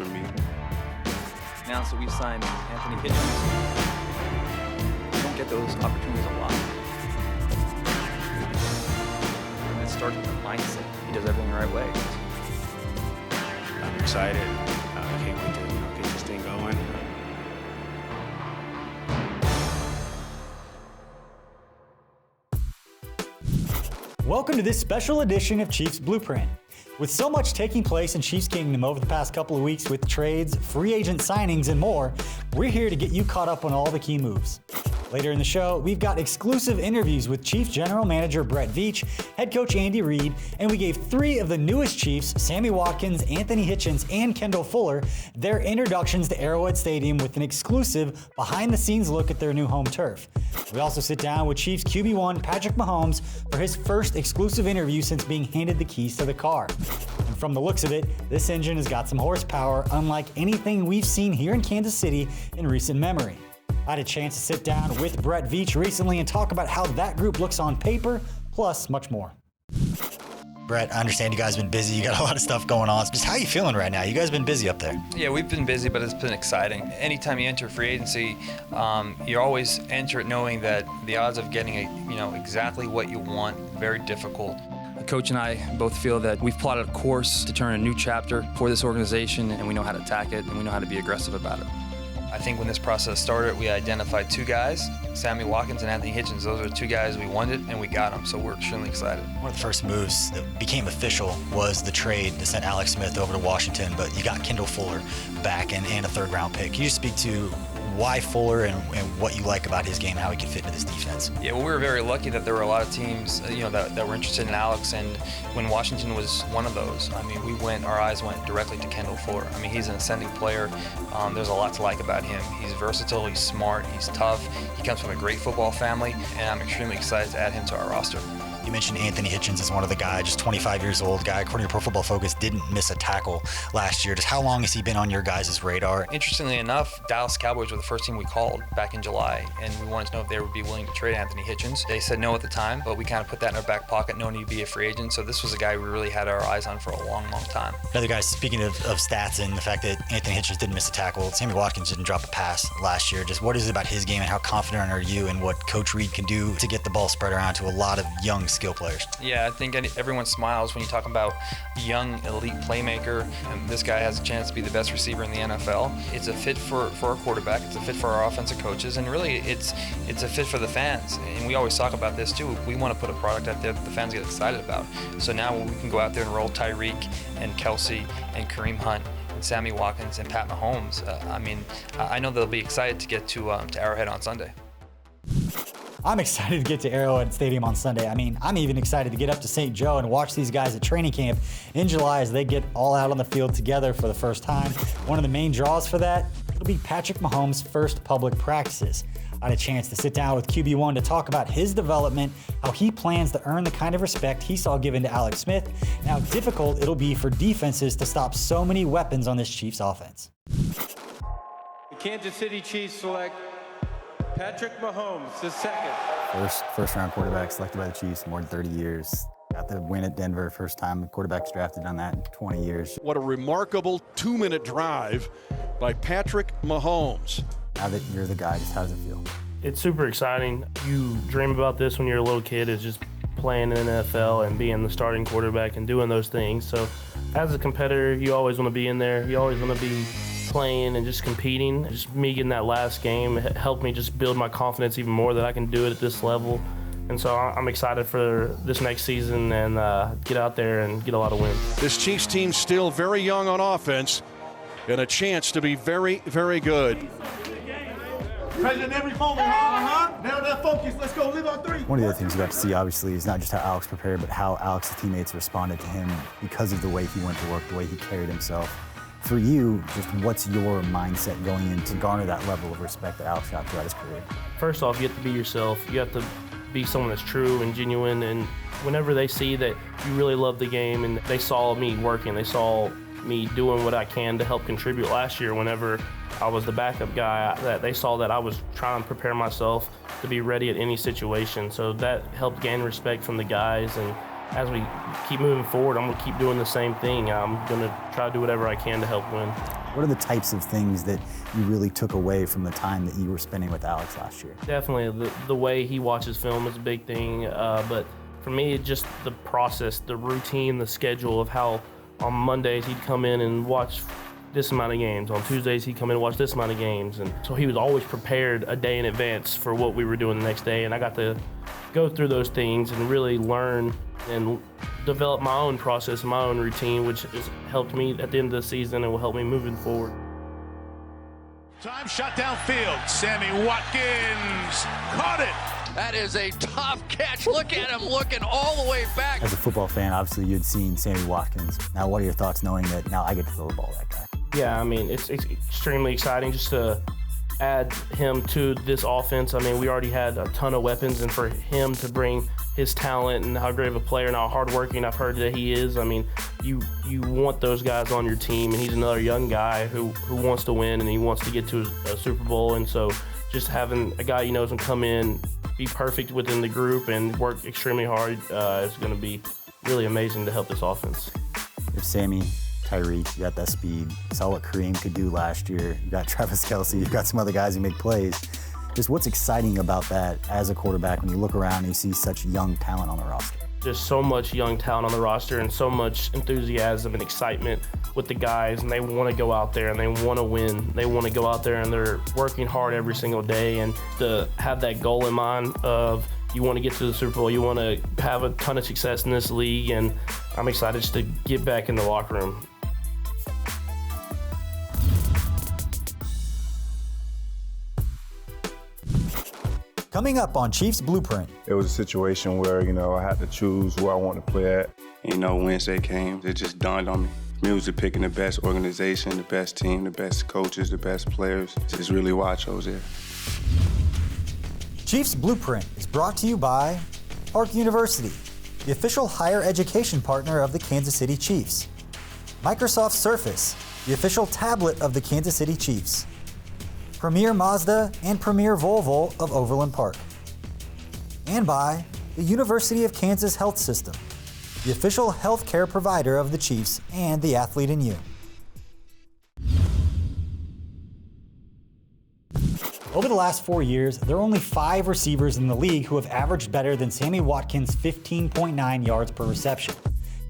for me. Now that we've signed Anthony Hitchens, we don't get those opportunities a lot. And it starts with the mindset. He does everything the right way. I'm excited. I can't wait to get this thing going. Welcome to this special edition of Chiefs Blueprint. With so much taking place in Chiefs Kingdom over the past couple of weeks with trades, free agent signings, and more, we're here to get you caught up on all the key moves. Later in the show, we've got exclusive interviews with Chiefs General Manager Brett Veach, Head Coach Andy Reid, and we gave three of the newest Chiefs, Sammy Watkins, Anthony Hitchens, and Kendall Fuller, their introductions to Arrowhead Stadium with an exclusive behind-the-scenes look at their new home turf. We also sit down with Chiefs QB1 Patrick Mahomes for his first exclusive interview since being handed the keys to the car. And from the looks of it, this engine has got some horsepower unlike anything we've seen here in Kansas City in recent memory. I had a chance to sit down with Brett Veach recently and talk about how that group looks on paper, plus much more. Brett, I understand you guys have been busy. You got a lot of stuff going on. Just how are you feeling right now? You guys have been busy up there. Yeah, we've been busy, but it's been exciting. Anytime you enter free agency, you always enter it knowing that the odds of getting exactly what you want, very difficult. Coach and I both feel that we've plotted a course to turn a new chapter for this organization, and we know how to attack it, and we know how to be aggressive about it. I think when this process started, we identified two guys, Sammy Watkins and Anthony Hitchens. Those are the two guys we wanted, and we got them, so we're extremely excited. One of the first moves that became official was the trade that sent Alex Smith over to Washington, but you got Kendall Fuller back and a third-round pick. Can you just speak to why Fuller and what you like about his game and how he can fit into this defense? Yeah, well, we were very lucky that there were a lot of teams, that were interested in Alex, and when Washington was one of those, our eyes went directly to Kendall Fuller. He's an ascending player. There's a lot to like about him. He's versatile, he's smart, he's tough. He comes from a great football family, and I'm extremely excited to add him to our roster. You mentioned Anthony Hitchens as one of the guys, just 25 years old guy, according to Pro Football Focus, didn't miss a tackle last year. Just how long has he been on your guys' radar? Interestingly enough, Dallas Cowboys were the first team we called back in July, and we wanted to know if they would be willing to trade Anthony Hitchens. They said no at the time, but we kind of put that in our back pocket, knowing he'd be a free agent. So this was a guy we really had our eyes on for a long, long time. Another guy, speaking of stats and the fact that Anthony Hitchens didn't miss a tackle, Sammy Watkins didn't drop a pass last year. Just what is it about his game and how confident are you in what Coach Reid can do to get the ball spread around to a lot of young skill players? Yeah, I think everyone smiles when you talk about young, elite playmaker, and this guy has a chance to be the best receiver in the NFL. It's a fit for our quarterback, it's a fit for our offensive coaches, and really it's a fit for the fans. And we always talk about this too. We want to put a product out there that the fans get excited about. So now we can go out there and roll Tyreek and Kelsey and Kareem Hunt and Sammy Watkins and Pat Mahomes. I know they'll be excited to get to Arrowhead on Sunday. I'm excited to get to Arrowhead Stadium on Sunday. I'm even excited to get up to St. Joe and watch these guys at training camp in July as they get all out on the field together for the first time. One of the main draws for that, it'll be Patrick Mahomes' first public practices. I had a chance to sit down with QB1 to talk about his development, how he plans to earn the kind of respect he saw given to Alex Smith, and how difficult it'll be for defenses to stop so many weapons on this Chiefs offense. The Kansas City Chiefs select Patrick Mahomes, the second. First round quarterback selected by the Chiefs in more than 30 years. Got the win at Denver, first time quarterbacks drafted on that in 20 years. What a remarkable 2-minute drive by Patrick Mahomes. Now that you're the guy, just how does it feel? It's super exciting. You dream about this when you're a little kid, is just playing in the NFL and being the starting quarterback and doing those things. So as a competitor, you always want to be in there. You always want to be playing and just competing. Just me getting that last game helped me just build my confidence even more that I can do it at this level. And so I'm excited for this next season and get out there and get a lot of wins. This Chiefs team still very young on offense and a chance to be very, very good. President every moment, Now that focus, let's go live on three. One of the other things you got to see, obviously, is not just how Alex prepared, but how Alex's teammates responded to him because of the way he went to work, the way he carried himself. For you, just what's your mindset going in to garner that level of respect that Alex got throughout his career? First off, you have to be yourself. You have to be someone that's true and genuine, and whenever they see that you really love the game and they saw me working, they saw me doing what I can to help contribute last year whenever I was the backup guy, that they saw that I was trying to prepare myself to be ready at any situation. So that helped gain respect from the guys, and as we keep moving forward, I'm going to keep doing the same thing. I'm going to try to do whatever I can to help win. What are the types of things that you really took away from the time that you were spending with Alex last year? Definitely the way he watches film is a big thing, but for me, it's just the process, the routine, the schedule of how on Mondays he'd come in and watch this amount of games. On Tuesdays, he'd come in and watch this amount of games. And so he was always prepared a day in advance for what we were doing the next day. And I got to go through those things and really learn and develop my own process, my own routine, which has helped me at the end of the season and will help me moving forward. Time shot downfield. Sammy Watkins caught it. That is a tough catch. Look at him looking all the way back. As a football fan, obviously you'd seen Sammy Watkins. Now, what are your thoughts knowing that now I get to throw the ball to that guy? Yeah, I mean, it's extremely exciting just to add him to this offense. I mean, we already had a ton of weapons, and for him to bring his talent and how great of a player and how hardworking I've heard that he is, I mean, you want those guys on your team, and he's another young guy who wants to win and he wants to get to a Super Bowl. And so just having a guy you know can come in, be perfect within the group and work extremely hard is going to be really amazing to help this offense. If Sammy, Tyreek, you got that speed. You saw what Kareem could do last year. You got Travis Kelce. You've got some other guys who make plays. Just what's exciting about that as a quarterback when you look around and you see such young talent on the roster? Just so much young talent on the roster and so much enthusiasm and excitement with the guys, and they want to go out there and they want to win. They want to go out there and they're working hard every single day, and to have that goal in mind of you want to get to the Super Bowl, you want to have a ton of success in this league, and I'm excited just to get back in the locker room. Coming up on Chiefs Blueprint. It was a situation where, I had to choose who I wanted to play at. Wednesday came, it just dawned on me. It was picking the best organization, the best team, the best coaches, the best players. Just really why I chose there. Chiefs Blueprint is brought to you by Park University, the official higher education partner of the Kansas City Chiefs. Microsoft Surface, the official tablet of the Kansas City Chiefs. Premier Mazda and Premier Volvo of Overland Park. And by the University of Kansas Health System, the official healthcare provider of the Chiefs and the athlete in you. Over the last 4 years, there are only 5 receivers in the league who have averaged better than Sammy Watkins' 15.9 yards per reception.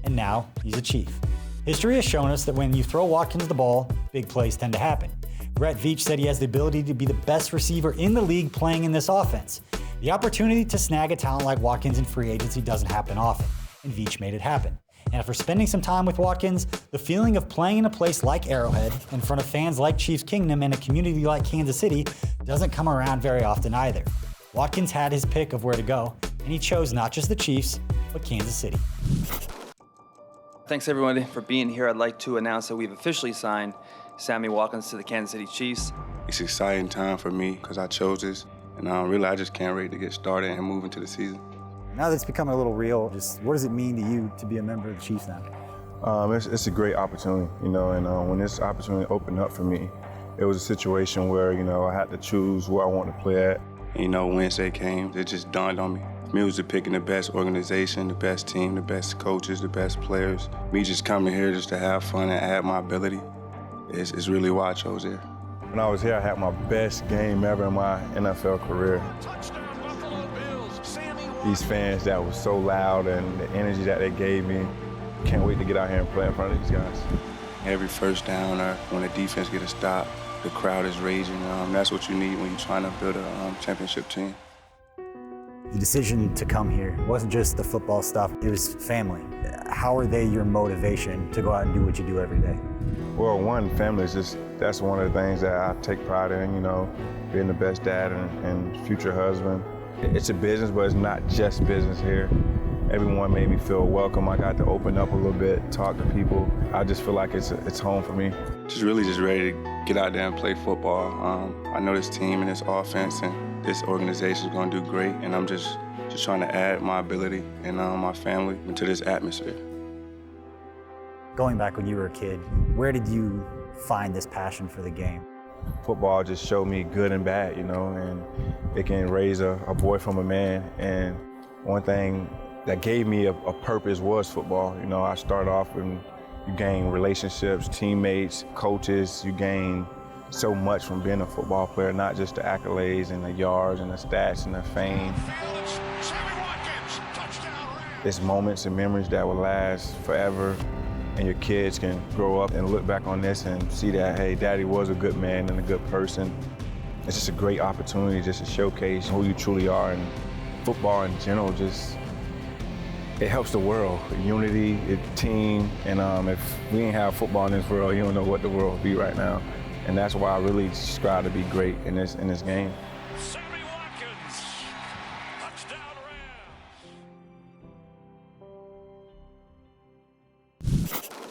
And now, he's a Chief. History has shown us that when you throw Watkins the ball, big plays tend to happen. Brett Veach said he has the ability to be the best receiver in the league playing in this offense. The opportunity to snag a talent like Watkins in free agency doesn't happen often, and Veach made it happen. And after spending some time with Watkins, the feeling of playing in a place like Arrowhead, in front of fans like Chiefs Kingdom and a community like Kansas City, doesn't come around very often either. Watkins had his pick of where to go, and he chose not just the Chiefs, but Kansas City. Thanks everybody for being here. I'd like to announce that we've officially signed Sammy Watkins to the Kansas City Chiefs. It's an exciting time for me because I chose this, and I just can't wait to get started and move into the season. Now that it's becoming a little real, just what does it mean to you to be a member of the Chiefs now? It's a great opportunity, and when this opportunity opened up for me, it was a situation where, I had to choose who I wanted to play at. Wednesday came, it just dawned on me. Me was picking the best organization, the best team, the best coaches, the best players. Me just coming here just to have fun and add my ability. It's really why I chose here. When I was here, I had my best game ever in my NFL career. These fans that were so loud and the energy that they gave me, can't wait to get out here and play in front of these guys. Every first down or when the defense get a stop, the crowd is raging. That's what you need when you're trying to build a championship team. The decision to come here wasn't just the football stuff, it was family. How are they your motivation to go out and do what you do every day? Well, one, family is that's one of the things that I take pride in, being the best dad and future husband. It's a business, but it's not just business here. Everyone made me feel welcome. I got to open up a little bit, talk to people. I just feel like it's home for me. Just ready to get out there and play football. I know this team and this offense and this organization is going to do great, and I'm just trying to add my ability and my family into this atmosphere. Going back when you were a kid, where did you find this passion for the game? Football just showed me good and bad, and it can raise a boy from a man. And one thing that gave me a purpose was football. I started off in You gain relationships, teammates, coaches. You gain so much from being a football player, not just the accolades and the yards and the stats and the fame. It's moments and memories that will last forever, and your kids can grow up and look back on this and see that, hey, Daddy was a good man and a good person. It's just a great opportunity just to showcase who you truly are, and football in general just, it helps the world. Unity, team, and if we ain't have football in this world, you don't know what the world would be right now. And that's why I really strive to be great in this game.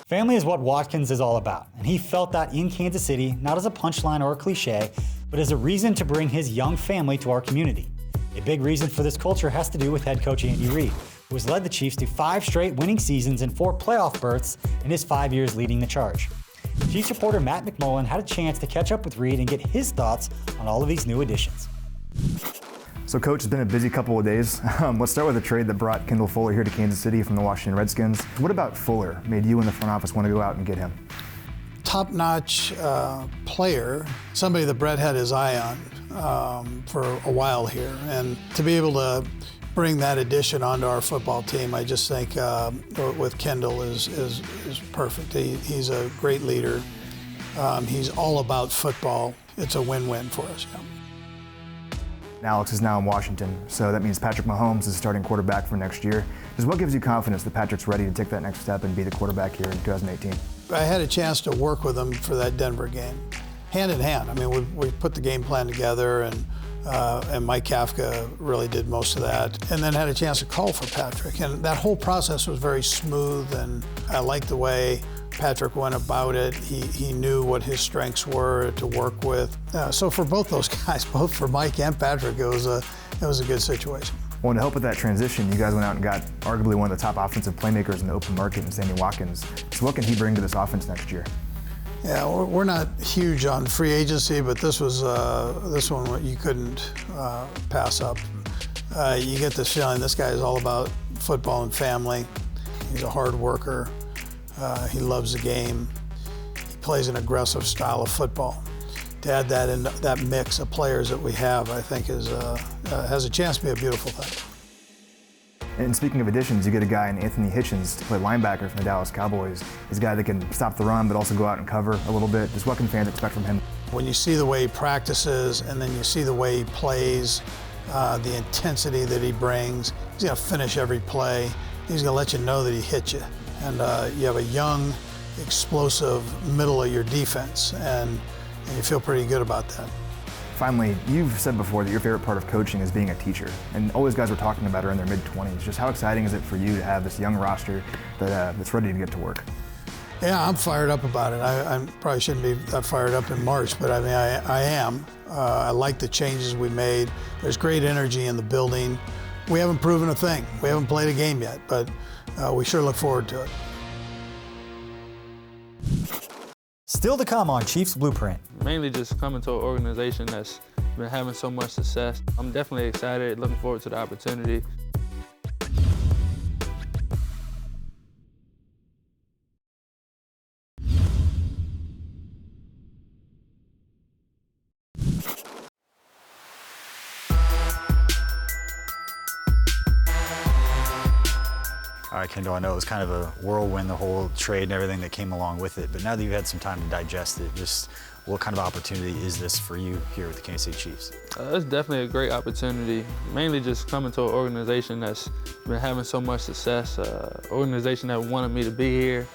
Family is what Watkins is all about, and he felt that in Kansas City, not as a punchline or a cliche, but as a reason to bring his young family to our community. A big reason for this culture has to do with head coach Andy Reid, who has led the Chiefs to 5 straight winning seasons and 4 playoff berths in his 5 years leading the charge. Chiefs reporter Matt McMullen had a chance to catch up with Reid and get his thoughts on all of these new additions. So, Coach, it's been a busy couple of days. Let's start with a trade that brought Kendall Fuller here to Kansas City from the Washington Redskins. What about Fuller made you and the front office want to go out and get him? Top-notch player, somebody that Brett had his eye on for a while here. And to be able to bring that addition onto our football team, I just think with Kendall is perfect. He's a great leader. He's all about football. It's a win-win for us. Yeah. Alex is now in Washington, so that means Patrick Mahomes is starting quarterback for next year. Just what gives you confidence that Patrick's ready to take that next step and be the quarterback here in 2018? I had a chance to work with him for that Denver game, hand in hand. I mean, we put the game plan together, and Mike Kafka really did most of that, and then had a chance to call for Patrick. And that whole process was very smooth, and I liked the way Patrick went about it. He knew what his strengths were to work with. So for both those guys, both for Mike and Patrick, it was a good situation. Well, to help with that transition, you guys went out and got arguably one of the top offensive playmakers in the open market in Sammy Watkins. So what can he bring to this offense next year? Yeah, we're not huge on free agency, but this one you couldn't pass up. You get this feeling this guy is all about football and family. He's a hard worker. He loves the game. He plays an aggressive style of football. To add that in that mix of players that we have, I think has a chance to be a beautiful thing. And speaking of additions, you get a guy in Anthony Hitchens to play linebacker from the Dallas Cowboys. He's a guy that can stop the run, but also go out and cover a little bit. Just what can fans expect from him? When you see the way he practices, and then you see the way he plays, the intensity that he brings, he's going to finish every play. He's going to let you know that he hit you. And you have a young, explosive middle of your defense, and you feel pretty good about that. Finally, you've said before that your favorite part of coaching is being a teacher, and all these guys we're talking about are in their mid-20s. Just how exciting is it for you to have this young roster that's ready to get to work? Yeah, I'm fired up about it. I probably shouldn't be that fired up in March, but I mean, I am. I like the changes we made. There's great energy in the building. We haven't proven a thing. We haven't played a game yet, but we sure look forward to it. Still to come on Chiefs Blueprint. Mainly just coming to an organization that's been having so much success. I'm definitely excited, looking forward to the opportunity. All right, Kendall, I know it was kind of a whirlwind, the whole trade and everything that came along with it, but now that you've had some time to digest it, just what kind of opportunity is this for you here with the Kansas City Chiefs? It's definitely a great opportunity, mainly just coming to an organization that's been having so much success, organization that wanted me to be here.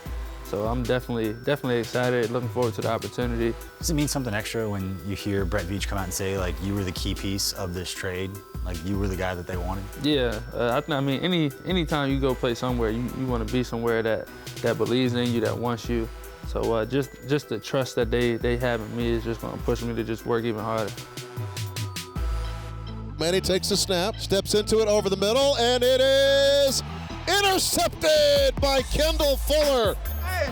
So I'm definitely excited, looking forward to the opportunity. Does it mean something extra when you hear Brett Veach come out and say, like, you were the key piece of this trade? Like, you were the guy that they wanted? Yeah, I mean, anytime you go play somewhere, you want to be somewhere that believes in you, that wants you. So just the trust that they have in me is just going to push me to just work even harder. Manny takes the snap, steps into it over the middle, and it is intercepted by Kendall Fuller.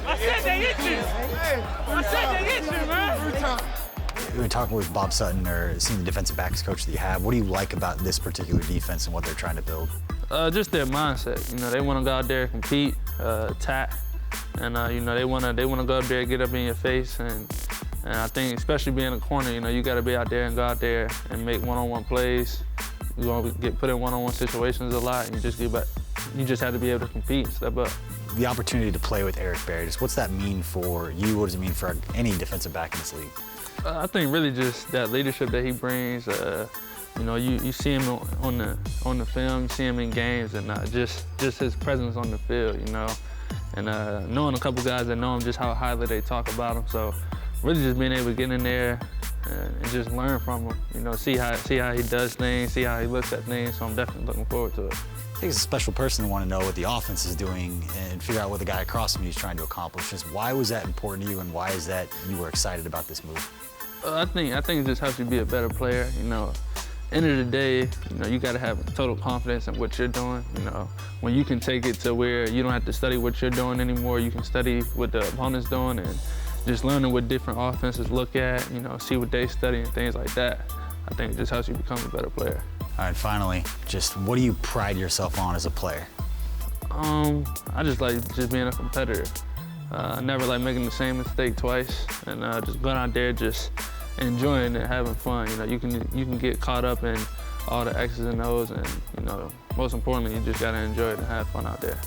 I said they hit you. I said they hit you, man. When talking with Bob Sutton or seeing the defensive backs coach that you have, what do you like about this particular defense and what they're trying to build? Just their mindset. You know, they want to go out there, compete, attack. and you know, they wanna go up there, get up in your face, and I think especially being a corner, you know, you got to be out there and go out there and make one-on-one plays. You're gonna get put in one-on-one situations a lot, and you just have to be able to compete and step up. The opportunity to play with Eric Berry, just what's that mean for you? What does it mean for any defensive back in this league? I think really just that leadership that he brings. You know, you see him on the film, you see him in games, and just his presence on the field, you know. And knowing a couple guys that know him, just how highly they talk about him. So really just being able to get in there and just learn from him, you know, see how he does things, see how he looks at things. So I'm definitely looking forward to it. I think it's a special person to want to know what the offense is doing and figure out what the guy across from you is trying to accomplish. Just why was that important to you, and why is that you were excited about this move? I think it just helps you be a better player. You know, end of the day, you know, you got to have total confidence in what you're doing. You know, when you can take it to where you don't have to study what you're doing anymore, you can study what the opponent's doing and just learning what different offenses look at. You know, see what they study and things like that. I think it just helps you become a better player. All right, finally, just what do you pride yourself on as a player? I just like being a competitor. I never like making the same mistake twice, and just going out there just enjoying it, having fun. You know, you can get caught up in all the X's and O's, and you know, most importantly, you just gotta enjoy it and have fun out there.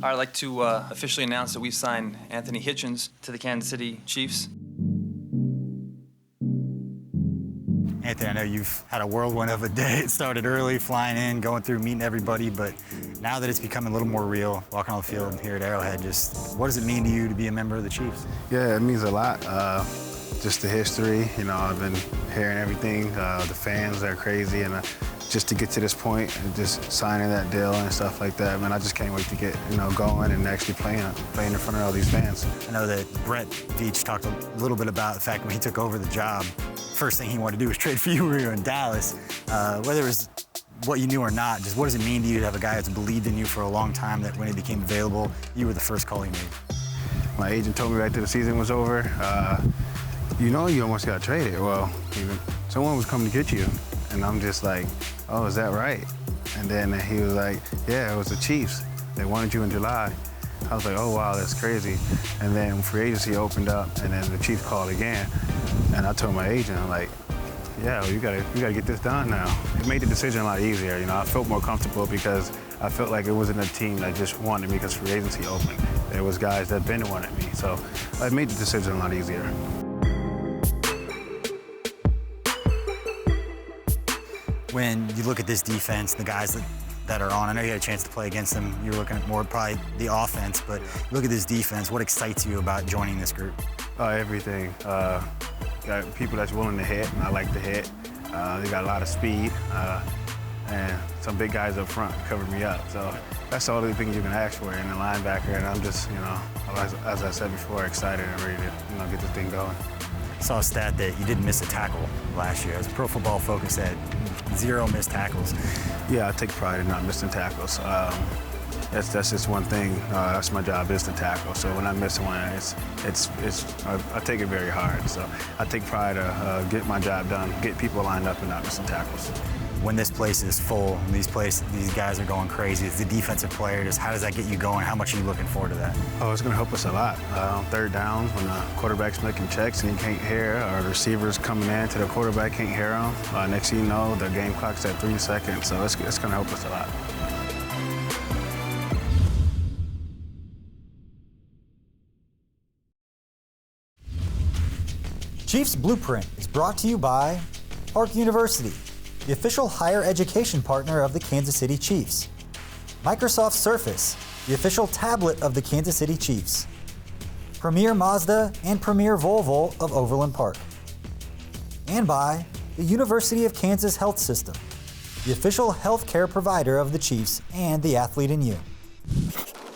I'd like to officially announce that we've signed Anthony Hitchens to the Kansas City Chiefs. Anthony, I know you've had a whirlwind of a day. It started early, flying in, going through, meeting everybody, but now that it's becoming a little more real, walking on the field here at Arrowhead, just what does it mean to you to be a member of the Chiefs? Yeah, it means a lot. Just the history, you know, I've been hearing everything. The fans are crazy, and just to get to this point and just signing that deal and stuff like that, man, I just can't wait to get, you know, going and actually playing in front of all these fans. I know that Brett Veach talked a little bit about the fact when he took over the job, first thing he wanted to do was trade for you when you were in Dallas. Whether it was what you knew or not, just what does it mean to you to have a guy that's believed in you for a long time, that when it became available, you were the first call he made? My agent told me right after the season was over, you know, you almost got traded. Well, someone was coming to get you. And I'm just like, oh, is that right? And then he was like, yeah, it was the Chiefs. They wanted you in July. I was like, oh, wow, that's crazy. And then free agency opened up, and then the Chiefs called again. And I told my agent, I'm like, yeah, well, you gotta get this done now. It made the decision a lot easier. You know, I felt more comfortable because I felt like it wasn't a team that just wanted me because free agency opened. There was guys that been wanted me. So it made the decision a lot easier. When you look at this defense, the guys that are on, I know you had a chance to play against them. You're looking at more probably the offense, but look at this defense. What excites you about joining this group? Everything. Got people that's willing to hit, and I like to hit. They got a lot of speed, and some big guys up front cover me up. So that's all the things you can ask for in a linebacker, and I'm just, you know, as I said before, excited and ready to, you know, get this thing going. I saw a stat that you didn't miss a tackle last year. As Pro Football Focus said, 0 missed tackles. Yeah, I take pride in not missing tackles. That's just one thing. That's my job, is to tackle. So when I miss one, I take it very hard. So I take pride to get my job done, get people lined up and not missing tackles. When this place is full, and these guys are going crazy, it's the defensive player. Just how does that get you going? How much are you looking forward to that? Oh, it's going to help us a lot. On third downs, when the quarterback's making checks and he can't hear, or the receivers coming in to the quarterback can't hear him. Next thing you know, the game clock's at 3 seconds, so it's going to help us a lot. Chiefs Blueprint is brought to you by Park University, the official higher education partner of the Kansas City Chiefs. Microsoft Surface, the official tablet of the Kansas City Chiefs. Premier Mazda and Premier Volvo of Overland Park. And by the University of Kansas Health System, the official healthcare provider of the Chiefs and the athlete in you.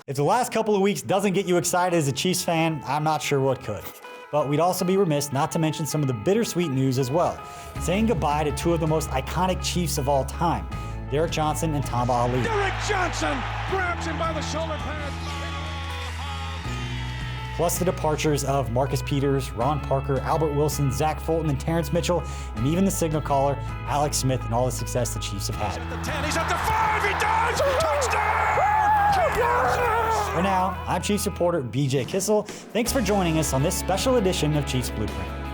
If the last couple of weeks doesn't get you excited as a Chiefs fan, I'm not sure what could. But we'd also be remiss not to mention some of the bittersweet news as well. Saying goodbye to two of the most iconic Chiefs of all time, Derek Johnson and Tom Ali. Derek Johnson grabs him by the shoulder pads. plus the departures of Marcus Peters, Ron Parker, Albert Wilson, Zach Fulton, and Terrence Mitchell, and even the signal caller, Alex Smith, and all the success the Chiefs have had. At the 10, he's at the 5, he does! Touchdown! For now, I'm Chiefs reporter BJ Kissel. Thanks for joining us on this special edition of Chiefs Blueprint.